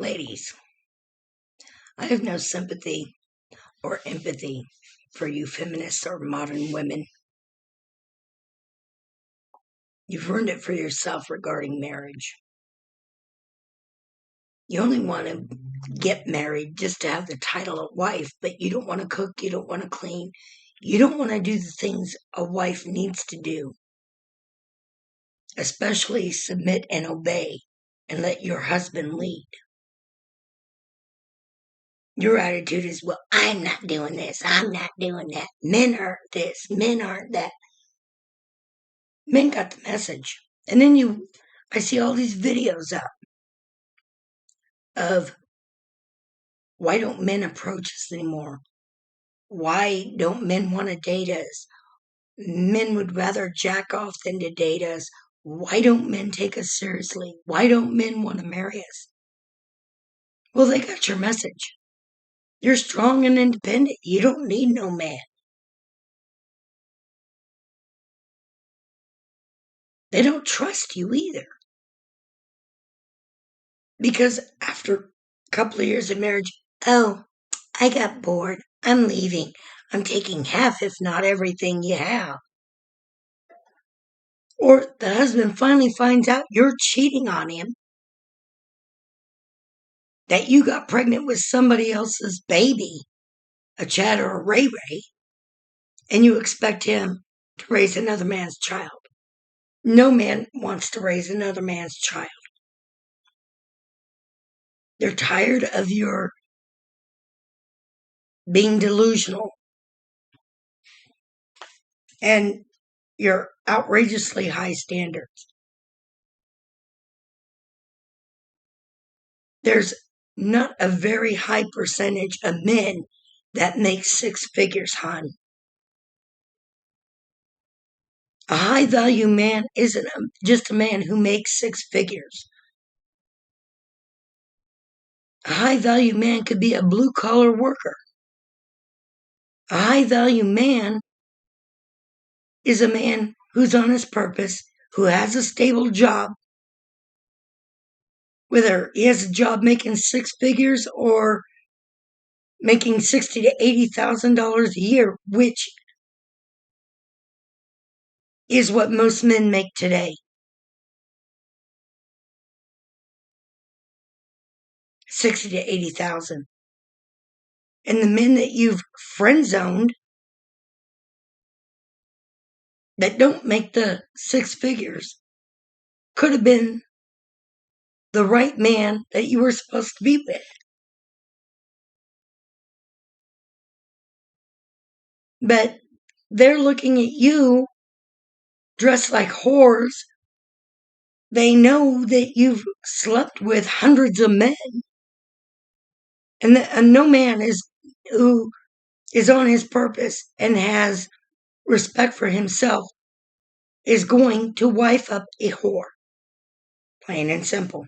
Ladies, I have no sympathy or empathy for you feminists or modern women. You've earned it for yourself regarding marriage. You only want to get married just to have the title of wife, but you don't want to cook, you don't want to clean, you don't want to do the things a wife needs to do, especially submit and obey and let your husband lead. Your attitude is, well, I'm not doing this, I'm not doing that. Men aren't this, men aren't that. Men got the message. And then I see all these videos up of why don't men approach us anymore? Why don't men want to date us? Men would rather jack off than to date us. Why don't men take us seriously? Why don't men want to marry us? Well, they got your message. You're strong and independent. You don't need no man. They don't trust you either. Because after a couple of years of marriage, oh, I got bored. I'm leaving. I'm taking half, if not everything you have. Or the husband finally finds out you're cheating on him, that you got pregnant with somebody else's baby, a Chad or a Ray Ray, and you expect him to raise another man's child. No man wants to raise another man's child. They're tired of your being delusional and your outrageously high standards. There's not a very high percentage of men that make six figures, hon. A high value man isn't just a man who makes six figures. A high value man could be a blue collar worker. A high value man is a man who's on his purpose, who has a stable job, whether he has a job making six figures or making $60,000 to $80,000 a year, which is what most men make today. 60 to 80,000. And the men that you've friend zoned that don't make the six figures could have been the right man that you were supposed to be with. But they're looking at you dressed like whores. They know that you've slept with hundreds of men. And no man who is on his purpose and has respect for himself is going to wife up a whore. Plain and simple.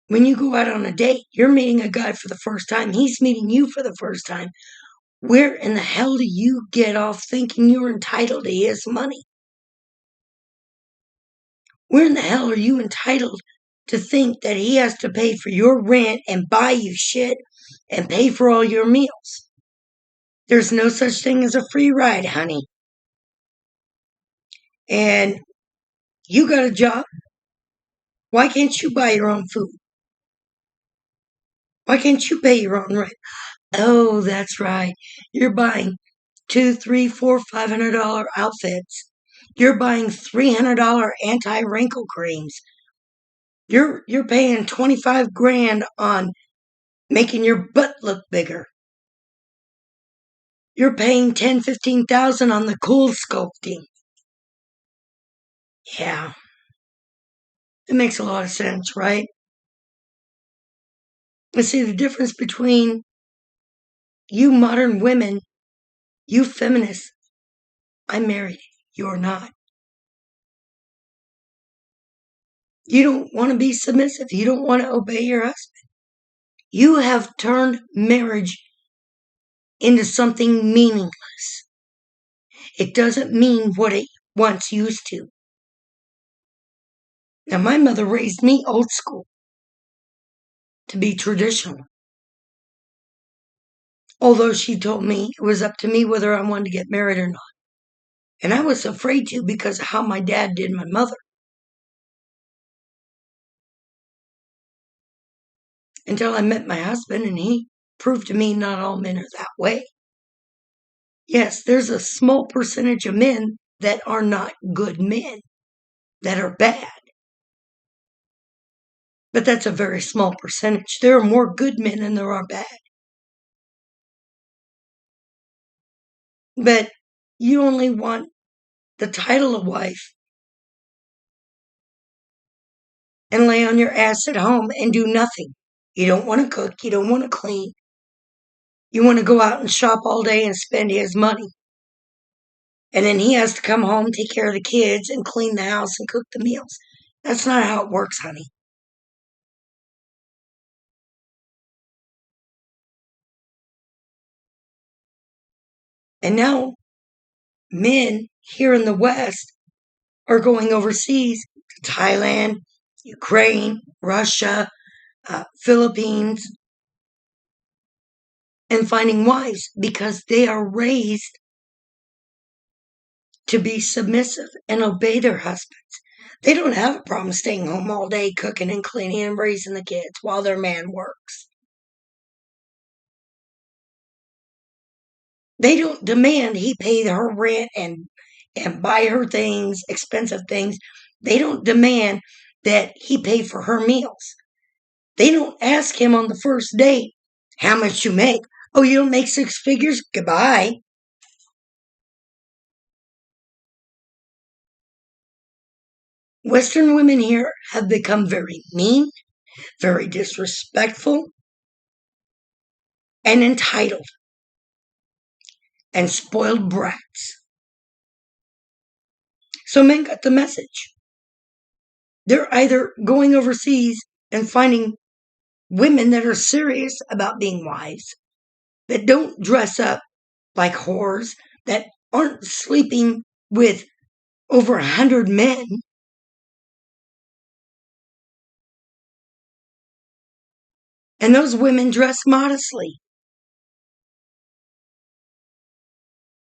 When you go out on a date, you're meeting a guy for the first time. He's meeting you for the first time. Where in the hell do you get off thinking you're entitled to his money? Where in the hell are you entitled to think that he has to pay for your rent and buy you shit and pay for all your meals? There's no such thing as a free ride, honey. And you got a job. Why can't you buy your own food? Why can't you pay your own rent? Oh, that's right. You're buying $200, $300, $400, $500 outfits. You're buying $300 anti-wrinkle creams. You're paying 25 grand on making your butt look bigger. You're paying 10, 15,000 on the cool sculpting. Yeah. It makes a lot of sense, right? And see, the difference between you modern women, you feminists, I'm married, you're not. You don't want to be submissive. You don't want to obey your husband. You have turned marriage into something meaningless. It doesn't mean what it once used to. Now, my mother raised me old school, to be traditional. Although she told me it was up to me whether I wanted to get married or not. And I was afraid to because of how my dad did my mother. Until I met my husband and he proved to me not all men are that way. Yes, there's a small percentage of men that are not good men, that are bad. But that's a very small percentage. There are more good men than there are bad. But you only want the title of wife and lay on your ass at home and do nothing. You don't want to cook. You don't want to clean. You want to go out and shop all day and spend his money. And then he has to come home, take care of the kids, and clean the house and cook the meals. That's not how it works, honey. And now men here in the West are going overseas to Thailand, Ukraine, Russia, Philippines, and finding wives because they are raised to be submissive and obey their husbands. They don't have a problem staying home all day, cooking and cleaning and raising the kids while their man works. They don't demand he pay her rent and buy her things, expensive things. They don't demand that he pay for her meals. They don't ask him on the first date, how much you make? Oh, you don't make six figures? Goodbye. Western women here have become very mean, very disrespectful, and entitled, and spoiled brats. So men got the message. They're either going overseas and finding women that are serious about being wives, that don't dress up like whores, that aren't sleeping with over 100 men, and those women dress modestly.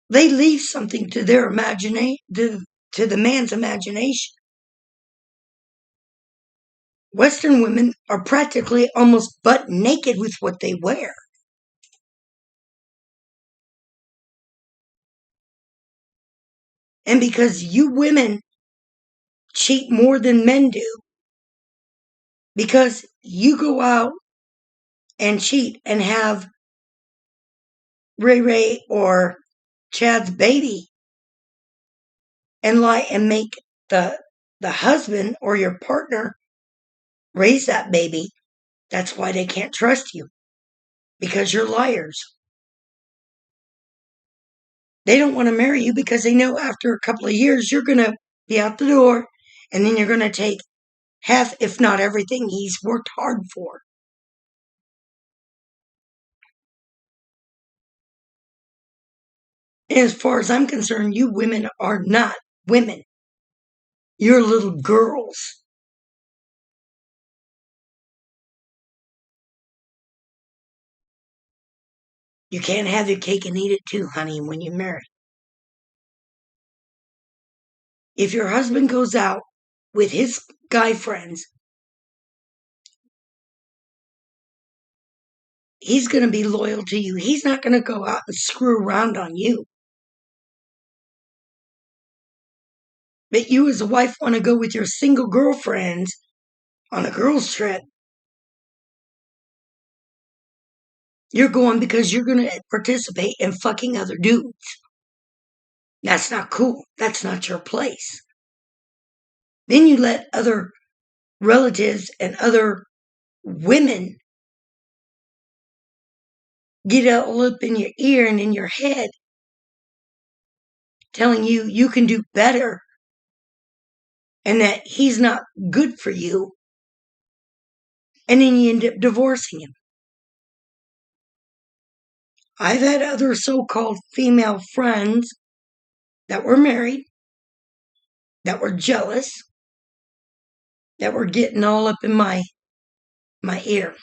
They leave something to their imagination, to the man's imagination. Western women are practically almost butt naked with what they wear. And because you women cheat more than men do, because you go out and cheat and have Ray Ray or Chad's baby and lie and make the husband or your partner raise that baby, that's why they can't trust you, because you're liars. They don't want to marry you because they know after a couple of years you're going to be out the door and then you're going to take half, if not everything, he's worked hard for. And as far as I'm concerned, you women are not women. You're little girls. You can't have your cake and eat it too, honey, when you marry. If your husband goes out with his guy friends, he's going to be loyal to you. He's not going to go out and screw around on you. But you as a wife want to go with your single girlfriends on a girls' trip. You're going because you're going to participate in fucking other dudes. That's not cool. That's not your place. Then you let other relatives and other women get all up in your ear and in your head telling you you can do better and that he's not good for you. And then you end up divorcing him. I've had other so-called female friends that were married, that were jealous, that were getting all up in my ear,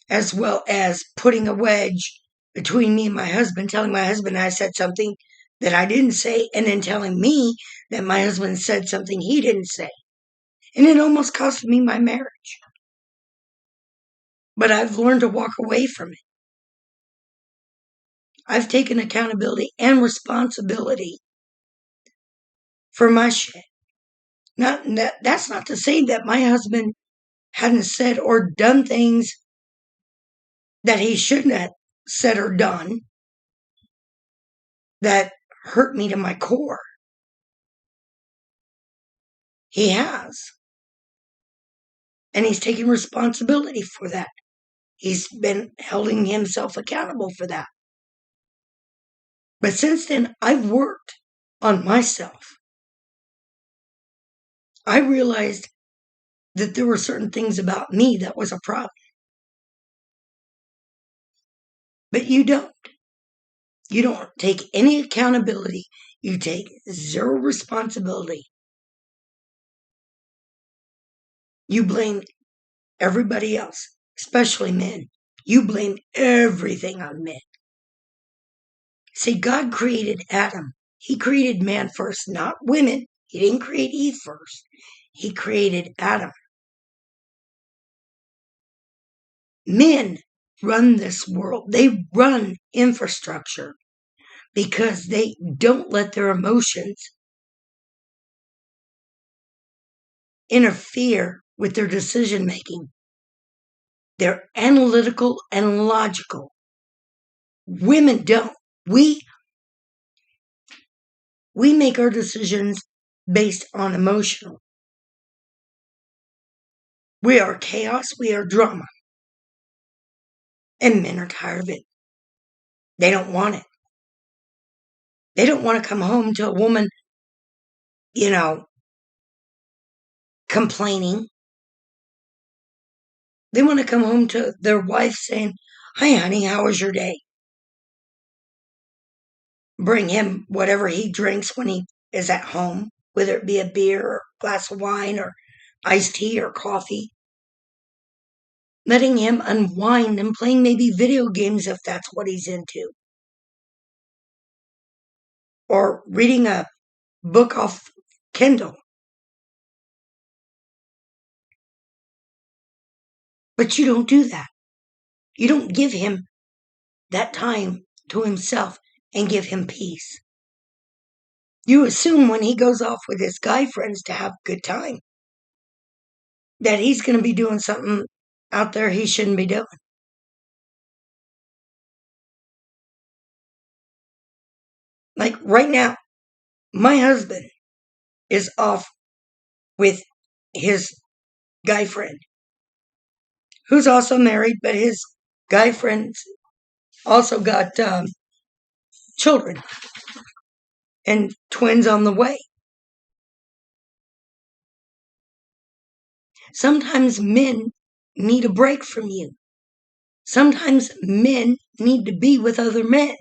as well as putting a wedge between me and my husband, telling my husband I said something that I didn't say, and then telling me that my husband said something he didn't say. And it almost cost me my marriage. But I've learned to walk away from it. I've taken accountability and responsibility for my shit. That's not to say that my husband hadn't said or done things that he shouldn't have said or done that hurt me to my core. He has. And he's taking responsibility for that. He's been holding himself accountable for that. But since then, I've worked on myself. I realized that there were certain things about me that was a problem. But you don't. You don't take any accountability. You take zero responsibility. You blame everybody else, especially men. You blame everything on men. See, God created Adam. He created man first, not women. He didn't create Eve first. He created Adam. Men run this world. They run infrastructure because they don't let their emotions interfere with their decision making. They're analytical and logical. Women don't. We make our decisions based on emotional. We are chaos. We are drama. And men are tired of it. They don't want it. They don't want to come home to a woman, complaining. They want to come home to their wife saying, "Hi, honey, how was your day?" Bring him whatever he drinks when he is at home, whether it be a beer or a glass of wine or iced tea or coffee. Letting him unwind and playing maybe video games if that's what he's into. Or reading a book off Kindle. But you don't do that. You don't give him that time to himself and give him peace. You assume when he goes off with his guy friends to have a good time that he's going to be doing something out there he shouldn't be doing. Like right now, my husband is off with his guy friend, who's also married, but his guy friend also got children and twins on the way. Sometimes men need a break from you. Sometimes men need to be with other men.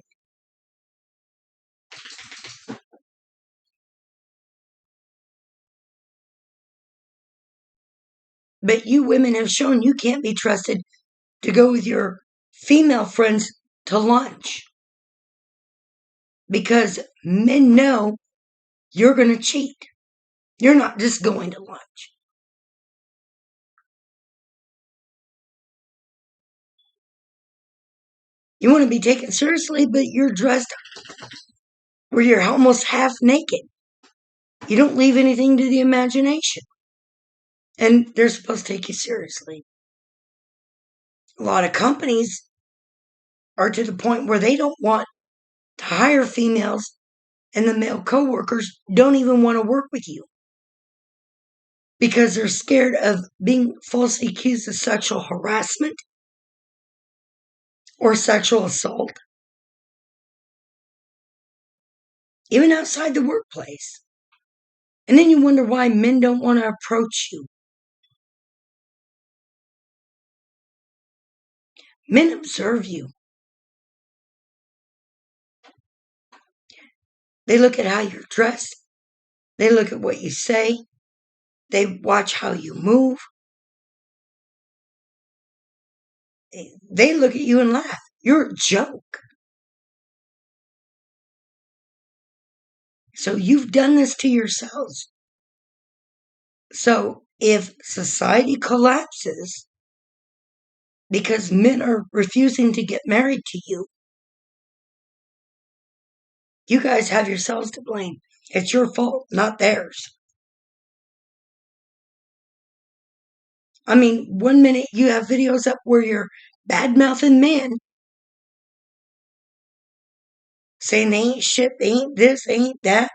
But you women have shown you can't be trusted to go with your female friends to lunch. Because men know you're going to cheat. You're not just going to lunch. You want to be taken seriously, but you're dressed where you're almost half naked. You don't leave anything to the imagination. And they're supposed to take you seriously. A lot of companies are to the point where they don't want to hire females, and the male coworkers don't even want to work with you because they're scared of being falsely accused of sexual harassment or sexual assault, even outside the workplace. And then you wonder why men don't want to approach you. Men observe you. They look at how you're dressed. They look at what you say. They watch how you move. They look at you and laugh. You're a joke. So you've done this to yourselves. So if society collapses because men are refusing to get married to you, you guys have yourselves to blame. It's your fault, not theirs. I mean, 1 minute you have videos up where you're bad-mouthing men, saying they ain't shit, they ain't this, they ain't that,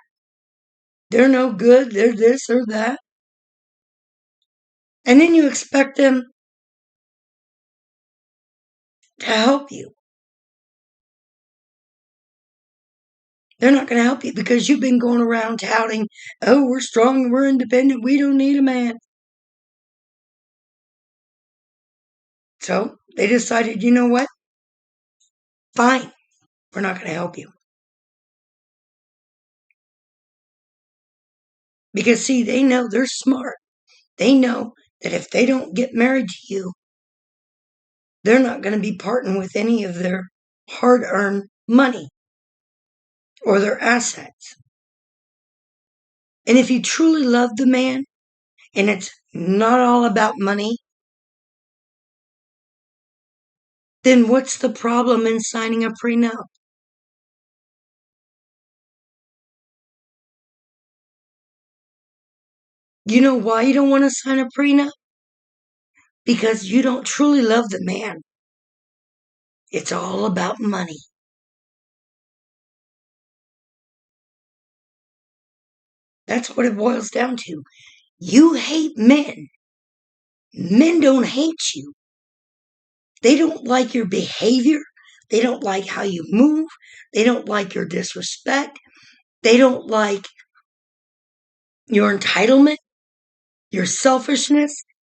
they're no good, they're this or that. And then you expect them to help you. They're not going to help you because you've been going around touting, oh, we're strong, we're independent, we don't need a man. So they decided, you know what? Fine, we're not going to help you. Because, see, they know they're smart. They know that if they don't get married to you, they're not going to be parting with any of their hard-earned money or their assets. And if you truly love the man, and it's not all about money, then what's the problem in signing a prenup? You know why you don't want to sign a prenup? Because you don't truly love the man. It's all about money. That's what it boils down to. You hate men. Men don't hate you. They don't like your behavior. They don't like how you move. They don't like your disrespect. They don't like your entitlement, your selfishness,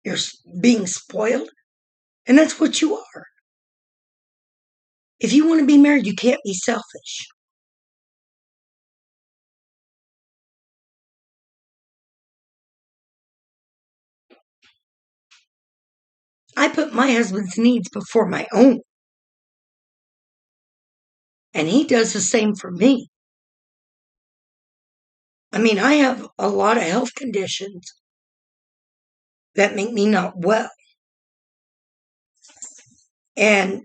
your being spoiled. And that's what you are. If you want to be married, you can't be selfish. I put my husband's needs before my own. And he does the same for me. I mean, I have a lot of health conditions that make me not well. And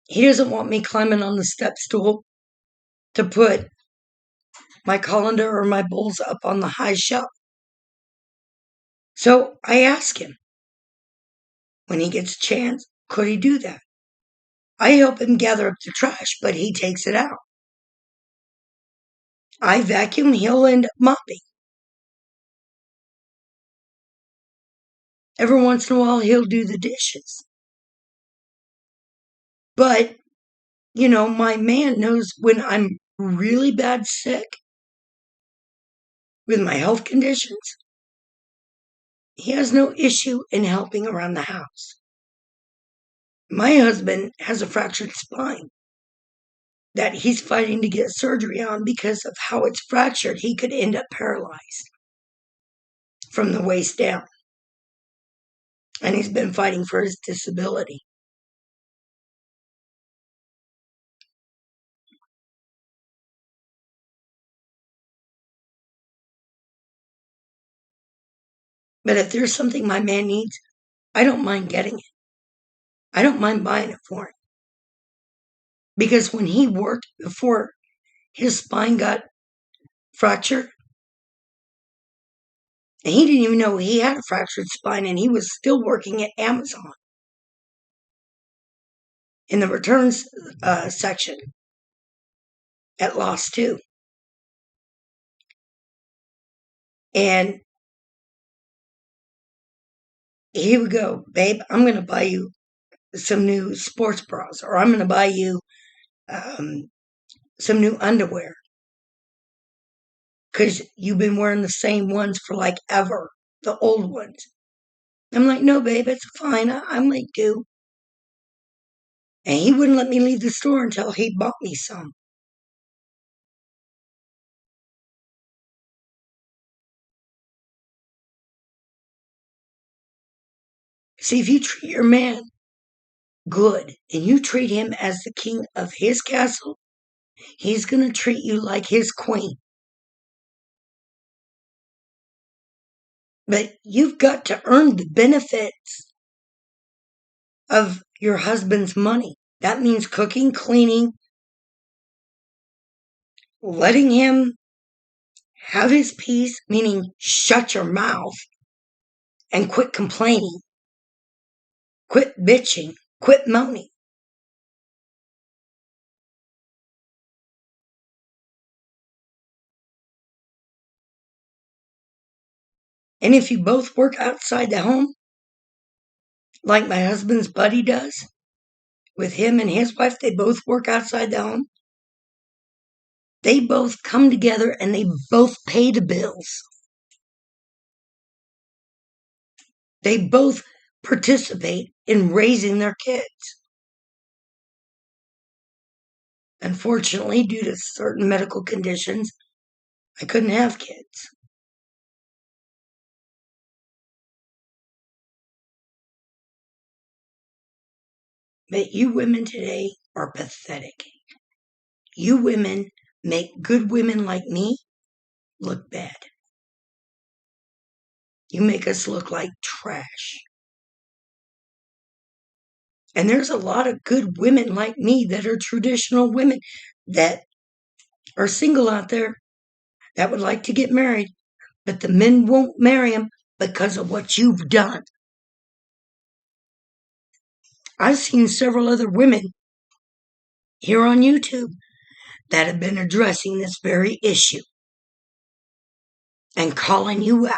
he doesn't want me climbing on the step stool to put my colander or my bowls up on the high shelf. So I ask him when he gets a chance, could he do that? I help him gather up the trash, but he takes it out. I vacuum, he'll end up mopping. Every once in a while, he'll do the dishes. But, you know, my man knows when I'm really bad sick with my health conditions, he has no issue in helping around the house. My husband has a fractured spine that he's fighting to get surgery on because of how it's fractured. He could end up paralyzed from the waist down. And he's been fighting for his disability. But if there's something my man needs, I don't mind getting it. I don't mind buying it for him. Because when he worked before his spine got fractured, and he didn't even know he had a fractured spine, and he was still working at Amazon in the returns section at Lost 2. And he would go, babe, I'm going to buy you some new sports bras, or I'm going to buy you some new underwear. Because you've been wearing the same ones for like ever, the old ones. I'm like, no, babe, it's fine. I might do. And he wouldn't let me leave the store until he bought me some. See, if you treat your man good and you treat him as the king of his castle, he's going to treat you like his queen. But you've got to earn the benefits of your husband's money. That means cooking, cleaning, letting him have his peace, meaning shut your mouth and quit complaining, quit bitching, quit moaning. And if you both work outside the home, like my husband's buddy does, with him and his wife, they both work outside the home. They both come together and they both pay the bills. They both participate in raising their kids. Unfortunately, due to certain medical conditions, I couldn't have kids. But you women today are pathetic. You women make good women like me look bad. You make us look like trash. And there's a lot of good women like me that are traditional women that are single out there that would like to get married, but the men won't marry them because of what you've done. I've seen several other women here on YouTube that have been addressing this very issue and calling you out.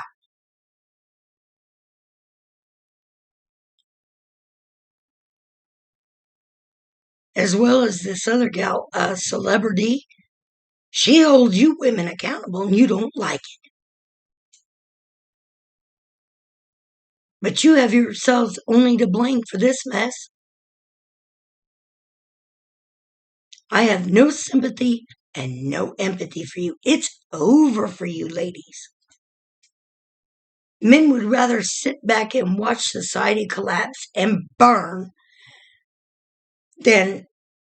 As well as this other gal, Celebrity. She holds you women accountable and you don't like it. But you have yourselves only to blame for this mess. I have no sympathy and no empathy for you. It's over for you, ladies. Men would rather sit back and watch society collapse and burn than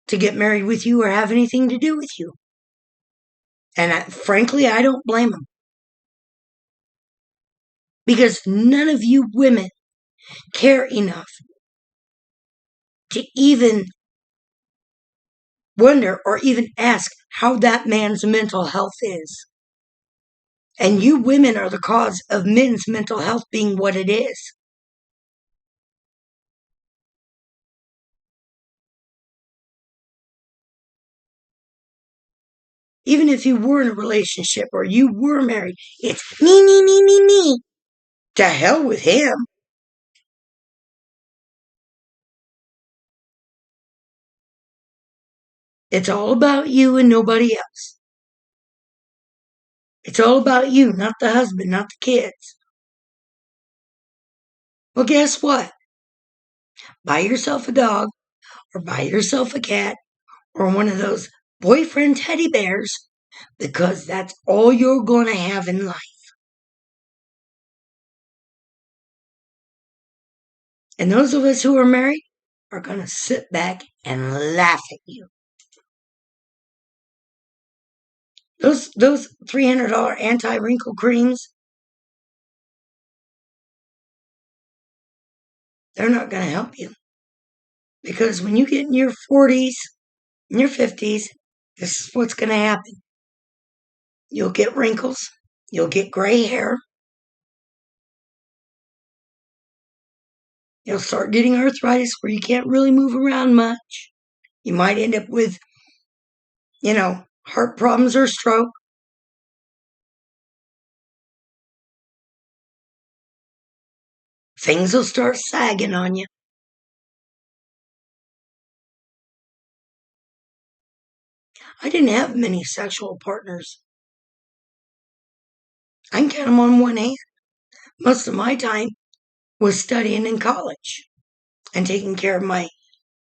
to get married with you or have anything to do with you. And frankly, I don't blame them. Because none of you women care enough to even wonder or even ask how that man's mental health is. And you women are the cause of men's mental health being what it is. Even if you were in a relationship or you were married, it's me, me, me, me, me. To hell with him. It's all about you and nobody else. It's all about you, not the husband, not the kids. Well, guess what? Buy yourself a dog or buy yourself a cat or one of those boyfriend teddy bears because that's all you're going to have in life. And those of us who are married are going to sit back and laugh at you. Those $300 anti-wrinkle creams, they're not going to help you. Because when you get in your 40s, in your 50s, this is what's going to happen. You'll get wrinkles. You'll get gray hair. You'll start getting arthritis where you can't really move around much. You might end up with, heart problems or stroke. Things will start sagging on you. I didn't have many sexual partners. I can count them on one hand. Most of my time was studying in college and taking care of my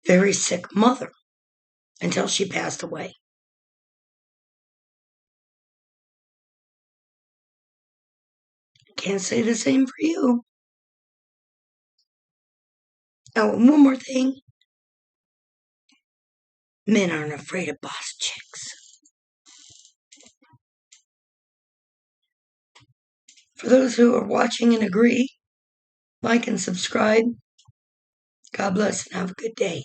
very sick mother until she passed away. Can't say the same for you. Oh, and one more thing. Men aren't afraid of boss chicks. For those who are watching and agree, like and subscribe. God bless and have a good day.